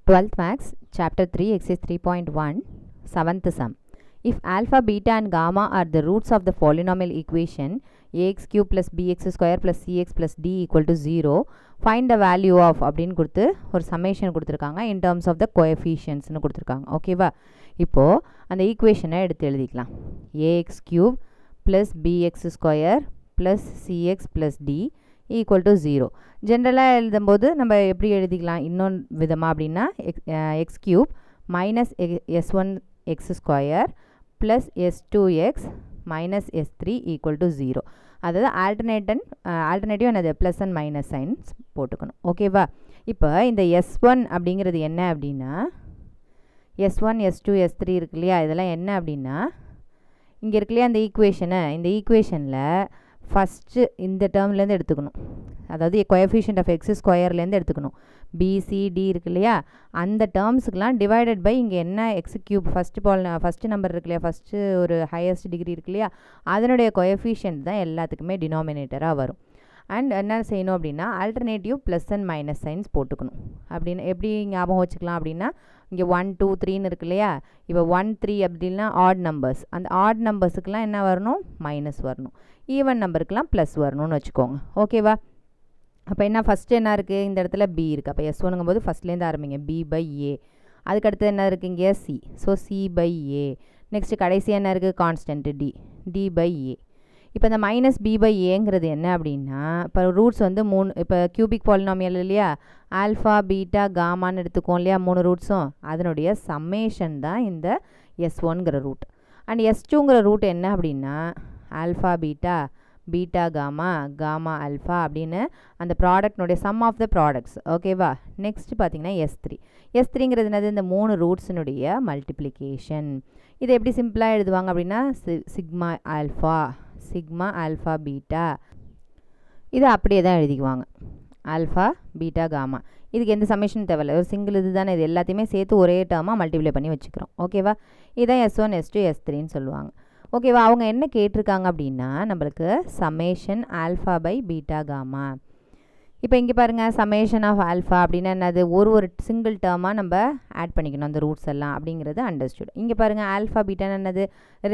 12th Maths, Chapter 3, Exercise 3.1, 7th sum. If alpha, beta and gamma are the roots of the polynomial equation ax cube plus bx square plus cx plus d equal to 0, find the value of அப்படின்னு கொடுத்து ஒரு summation கொடுத்துருக்காங்க in terms of the coefficients னு கொடுத்துருக்காங்க. ஓகேவா? இப்போ அந்த ஈக்குவேஷனை எடுத்து எழுதிக்கலாம். ax cube plus bx square plus cx plus d equal to 0. ஜென்ரலாக எழுதும்போது நம்ம எப்படி எழுதிக்கலாம் இன்னொன்று விதமாக அப்படின்னா X cube minus s1 X square plus s2x minus s3 equal to 0. அதாவது ஆல்டர்னேட்டிவ் என்னது ப்ளஸ் அண்ட் மைனஸ் சைன்ஸ் போட்டுக்கணும். ஓகேவா? இப்போ இந்த s1 அப்படிங்கிறது என்ன அப்படின்னா s1 s2 s3 இருக்கு இல்லையா, இதெல்லாம் என்ன அப்படின்னா இங்கே இருக்கு இல்லையா அந்த ஈக்குவேஷனை, இந்த ஈக்குவேஷனில் ஃபஸ்ட்டு இந்த டேர்ம்லேருந்து எடுத்துக்கணும். அதாவது கோஎஃபிஷியன்ட் ஆஃப் எக்ஸ் ஸ்கொயர்லேருந்து எடுத்துக்கணும். பிசிடி இருக்கு இல்லையா, அந்த டேர்ம்ஸுக்கெலாம் டிவைடட் பை இங்கே என்ன எக்ஸ் கியூப் ஃபஸ்ட்டு நம்பர் இருக்கு இல்லையா, ஃபஸ்ட்டு ஒரு ஹையஸ்ட் டிகிரி இருக்கு இல்லையா, அதனுடைய கோஎஃபிஷியன்ட் தான் எல்லாத்துக்குமே டினாமினேட்டராக வரும். அண்ட் என்ன செய்யணும் அப்படின்னா alternative plus and minus science போட்டுக்கணும். அப்படின்னு எப்படி ஞாபகம் வச்சுக்கலாம் அப்படின்னா இங்கே 1 2 3ன்னு இருக்கு இல்லையா, இப்போ 1 3 அப்படின்னா ஆட் நம்பர்ஸ், அந்த ஆட் நம்பர்ஸுக்கெலாம் என்ன வரணும் மைனஸ் வரணும், ஈவன் நம்பருக்கெலாம் ப்ளஸ் வரணும்னு வச்சுக்கோங்க. ஓகேவா? அப்போ என்ன ஃபஸ்ட்டு என்ன இருக்குது இந்த இடத்துல பி இருக்குது, அப்போ s1ங்கும் போது ஃபஸ்ட்லேருந்து ஆரம்பிங்க b by a. அதுக்கடுத்து என்ன இருக்குது இங்கே c, so c by a. Next கடைசி என்ன இருக்குது கான்ஸ்டன்ட் d by a. இப்போ இந்த மைனஸ் b by ஏங்கிறது என்ன அப்படின்னா இப்போ ரூட்ஸ் வந்து 3, இப்போ கியூபிக் பாலினாமியல் இல்லையா, ஆல்ஃபா பீட்டா காமான்னு எடுத்துக்கோம் இல்லையா 3 ரூட்ஸும், அதனுடைய சம்மேஷன் தான் இந்த s1ங்கிற ரூட். அண்ட் s2ங்கிற ரூட் என்ன அப்படின்னா alpha beta beta gamma gamma alpha அப்படின்னு அந்த ப்ராடக்ட்னுடைய சம் ஆஃப் த ப்ராடக்ட்ஸ். ஓகேவா? நெக்ஸ்ட்டு பார்த்தீங்கன்னா s3ங்கிறது என்னது இந்த 3 ரூட்ஸினுடைய மல்டிப்ளிகேஷன். இதை எப்படி சிம்பிளாக எழுதுவாங்க அப்படின்னா சிக்மா ஆல்ஃபா பீட்டா, இதை அப்படியே தான் எழுதிக்குவாங்க ஆல்ஃபா பீட்டா காமா. இதுக்கு எந்த சம்மேஷன் தேவையில்லை, ஒரு சிங்கிள் இது தானே, இது எல்லாத்தையுமே சேர்த்து ஒரே டேர்மாக மல்டிப்ளை பண்ணி வச்சுக்கிறோம். ஓகேவா? இதான் s1 s2 s3ன்னு சொல்லுவாங்க. ஓகேவா? அவங்க என்ன கேட்டிருக்காங்க அப்படின்னா நம்மளுக்கு summation alpha by beta gamma. இப்போ இங்கே பாருங்கள் சம்மேஷன் ஆஃப் ஆல்ஃபா அப்படின்னா என்னது, ஒரு சிங்கிள் டேர்மாக நம்ம ஆட் பண்ணிக்கணும் அந்த ரூட்ஸ் எல்லாம் அப்படிங்கிறது அண்டர்ஸ்டுட். இங்கே பாருங்கள் ஆல்ஃபா பீட்டான்னு என்னது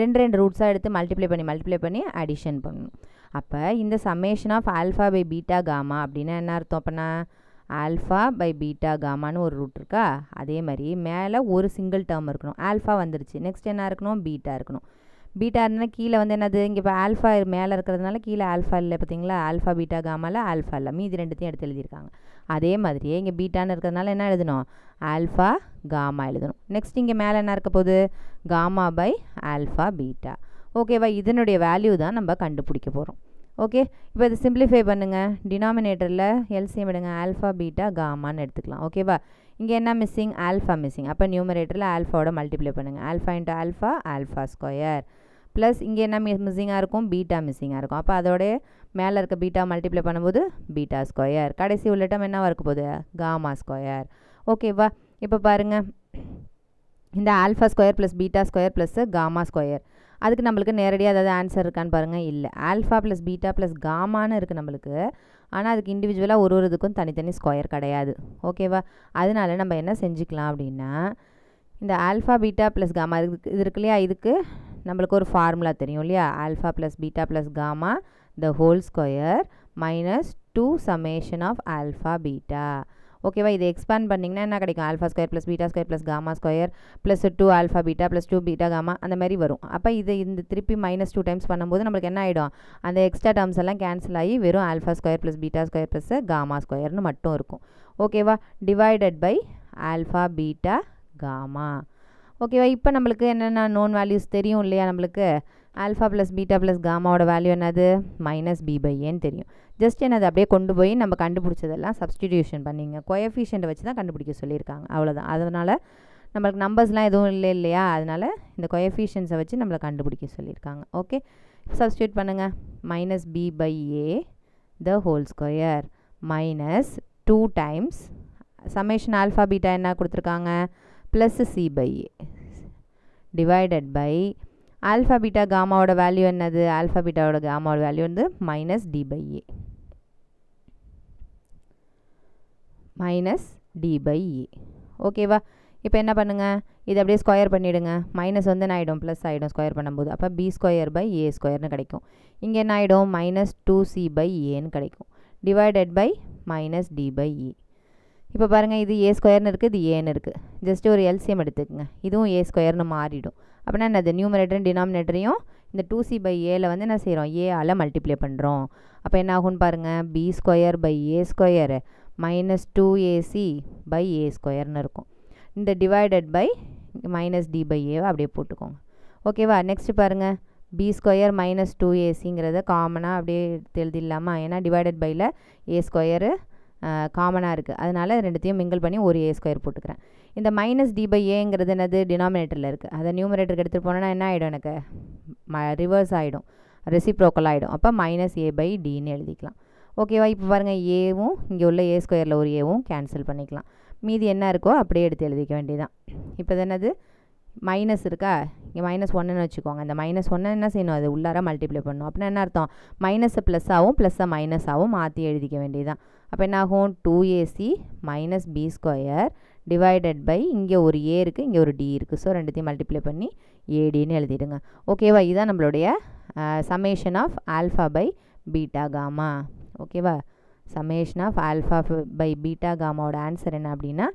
ரெண்டு ரூட்ஸாக எடுத்து மல்டிப்ளை பண்ணி அடிஷன் பண்ணணும். அப்போ இந்த summation of alpha by beta gamma அப்படின்னா என்ன அர்த்தம், அப்போனா ஆல்ஃபா பை பீட்டா காமான்னு ஒரு ரூட் இருக்கா, அதே மாதிரி மேலே ஒரு சிங்கிள் டேர்ம் இருக்கணும். ஆல்ஃபா வந்துருச்சு, நெக்ஸ்ட் என்ன இருக்கணும் பீட்டா இருக்கணும். பீட்டா இருந்தால் கீழே வந்து என்னது இங்கே இப்போ ஆல்ஃபா மேலே இருக்கிறதுனால கீழே ஆல்ஃபா இல்லை பார்த்தீங்களா, ஆல்ஃபா பீட்டா காமாவில் ஆல்ஃபா இல்லை, மீதி ரெண்டுத்தையும் எடுத்து எழுதியிருக்காங்க. அதே மாதிரியே இங்கே பீட்டான்னு இருக்கிறதுனால என்ன எழுதணும் ஆல்ஃபா காமா எழுதணும். நெக்ஸ்ட் இங்கே மேலே என்ன இருக்க போகுது காமா பை ஆல்ஃபா பீட்டா. ஓகேவா? இதனுடைய வேல்யூ தான் நம்ம கண்டுபிடிக்க போகிறோம். ஓகே, இப்போ இது சிம்பிளிஃபை பண்ணுங்கள். டினாமினேட்டரில் எல்சிஎம் எடுங்க, ஆல்ஃபா பீட்டா காமான்னு எடுத்துக்கலாம். ஓகேவா? இங்கே என்ன மிஸ்ஸிங் ஆல்ஃபா மிஸ்ஸிங், அப்போ நியூமரேட்டரில் ஆல்ஃபாவோட மல்டிப்ளை பண்ணுங்கள். Alpha into alpha square plus இங்கே என்ன மிஸ்ஸிங்காக இருக்கும் பீட்டா மிஸ்ஸிங்காக இருக்கும். அப்போ அதோட மேலே இருக்க பீட்டா மல்டிப்ளை பண்ணும்போது பீட்டா ஸ்கொயர், கடைசி உள்ள டம் என்ன இருக்க போகுது காமா ஸ்கொயர். ஓகேவா? இப்போ பாருங்கள் இந்த alpha square plus beta square plus gamma square, அதுக்கு நம்மளுக்கு நேரடியாக ஏதாவது ஆன்சர் இருக்கான்னு பாருங்கள். இல்லை, ஆல்ஃபா ப்ளஸ் பீட்டா ப்ளஸ் காமான்னு இருக்குது நம்மளுக்கு, ஆனால் அதுக்கு இண்டிவிஜுவலாக ஒரு இதுக்கும் தனித்தனி ஸ்கொயர் கிடையாது. ஓகேவா? அதனால நம்ம என்ன செஞ்சுக்கலாம் அப்படின்னா இந்த ஆல்ஃபா பீட்டா ப்ளஸ் காமா இது இருக்கு இல்லையா, இதுக்கு நம்மளுக்கு ஒரு ஃபார்முலா தெரியும் இல்லையா, alpha plus beta plus gamma the whole square minus 2 summation of alpha beta. ஓகேவா? இதை எக்ஸ்பேண்ட் பண்ணிங்கன்னா என்ன கிடைக்கும் alpha square plus beta square plus gamma square plus 2 alpha beta plus 2 beta gamma அந்த மாதிரி வரும். அப்போ இது இந்த திருப்பி -2 டைம்ஸ் பண்ணும்போது நம்மளுக்கு என்ன ஆகிடும் அந்த எக்ஸ்ட்ரா டேர்ம்ஸ் எல்லாம் கேன்சல் ஆகி வெறும் alpha square plus beta square plus gamma ஸ்கொயர்னு மட்டும் இருக்கும். ஓகேவா? Divided by alpha beta gamma. ஓகேவா? இப்போ நம்மளுக்கு என்னென்ன நோன் வேல்யூஸ் தெரியும் இல்லையா, நம்மளுக்கு ஆல்ஃபா ப்ளஸ் பீட்டா ப்ளஸ் காமாவோட வேல்யூ என்னது -b by ஏன்னு தெரியும். ஜஸ்ட் என்னது அப்படியே கொண்டு போய் நம்ம கண்டுபிடிச்சதெல்லாம் சப்ஸ்டிடியூஷன் பண்ணிங்க, கோஎஃபிஷியன்ட்டை வச்சு தான் கண்டுபிடிக்க சொல்லியிருக்காங்க, அவ்வளோதான். அதனால் நம்மளுக்கு நம்பர்ஸ்லாம் எதுவும் இல்லை இல்லையா, அதனால் இந்த கோஎஃபிஷியன்ஸை வச்சு நம்மளை கண்டுபிடிக்க சொல்லியிருக்காங்க. ஓகே, சப்ஸ்டியூட் பண்ணுங்கள். -b by a the whole square minus 2 times summation alpha beta என்ன கொடுத்துருக்காங்க plus c by a divided by alpha beta காமாவோட வேல்யூ என்னது ஆல்ஃபா பீட்டாவோட காமாவோட வேல்யூ வந்து -d by a -d by a. ஓகேவா? இப்போ என்ன பண்ணுங்கள், இதை அப்படியே ஸ்கொயர் பண்ணிவிடுங்க. மைனஸ் வந்து என்ன ஆகிடும், ப்ளஸ் ஆகிடும் ஸ்கொயர் பண்ணும்போது. அப்போ பி ஸ்கொயர் பை ஏ ஸ்கொயர்னு கிடைக்கும். இங்கே என்ன ஆகிடும், மைனஸ் 2c பை ஏன்னு கிடைக்கும். Divided by minus D by E. இப்போ பாருங்கள், இது ஏ ஸ்கொயர்னு இருக்குது, இது ஏன்னு இருக்குது. ஜஸ்ட்டு ஒரு எல்சிஎம் எடுத்துக்கங்க. இதுவும் ஏ ஸ்கொயர்னு மாறிடும். அப்படின்னா என்னது, நியூமரேட்டரும் டினாமினேட்டரையும் இந்த 2c பை ஏல வந்து என்ன செய்கிறோம், ஏ ஆல் மல்டிப்ளை பண்ணுறோம். அப்போ என்ன ஆகும்னு பாருங்கள், B square by A square minus 2ac by A ஸ்கொயர்னு இருக்கும். இந்த divided by minus D by ஏவை அப்படியே போட்டுக்கோங்க. ஓகேவா? நெக்ஸ்ட்டு பாருங்கள், பி ஸ்கொயர் மைனஸ் 2ac காமனாக அப்படியே எழுதிடலாமா? ஏன்னா டிவைடட் பையில் ஏ ஸ்கொயரு காமனாக இருக்குது, அதனால் ரெண்டுத்தையும் மிங்கிள் பண்ணி ஒரு ஏ ஸ்கொயர் போட்டுக்கிறேன். இந்த மைனஸ் டி பை ஏங்கிறது என்னது, டினாமினேட்டரில் இருக்குது. அதை நியூமரேட்டருக்கு எடுத்துகிட்டு போனோன்னா என்ன ஆகிடும், எனக்கு ரிவர்ஸ் ஆகிடும், ரெசிப்ரோக்கல் ஆகிடும். அப்போ மைனஸ் ஏ பை டின்னு எழுதிக்கலாம். ஓகேவா? இப்போ பாருங்கள், ஏவும் இங்கே உள்ள ஏ ஸ்கொயரில் ஒரு ஏவும் கேன்சல் பண்ணிக்கலாம். மீதி என்ன இருக்கோ அப்படியே எடுத்து எழுதிக்க வேண்டியதான். இப்போ என்னது, மைனஸ் இருக்கா, இங்கே மைனஸ் ஒன்றுன்னு வச்சுக்கோங்க. இந்த மைனஸ் ஒன்று என்ன செய்யணும், அது உள்ளார மல்டிப்ளை பண்ணணும். அப்படின்னா என்ன அர்த்தம், மைனஸை ப்ளஸ்ஸாகவும் ப்ளஸ்ஸை மைனஸாகவும் மாற்றி எழுதிக்க வேண்டியதான். அப்போ என்ன ஆகும், 2ac minus B square divided by இங்கே ஒரு ஏ இருக்குது, இங்கே ஒரு டி இருக்குது. ஸோ ரெண்டுத்தையும் மல்டிப்ளை பண்ணி ஏடின்னு எழுதிடுங்க. ஓகேவா? இதுதான் நம்மளுடைய summation of alpha by beta gamma. ஓகேவா? Summation of alpha by beta காமாவோட ஆன்சர் என்ன அப்படின்னா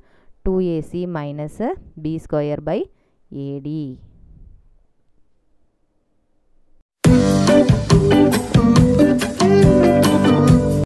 2ac minus B square by AD.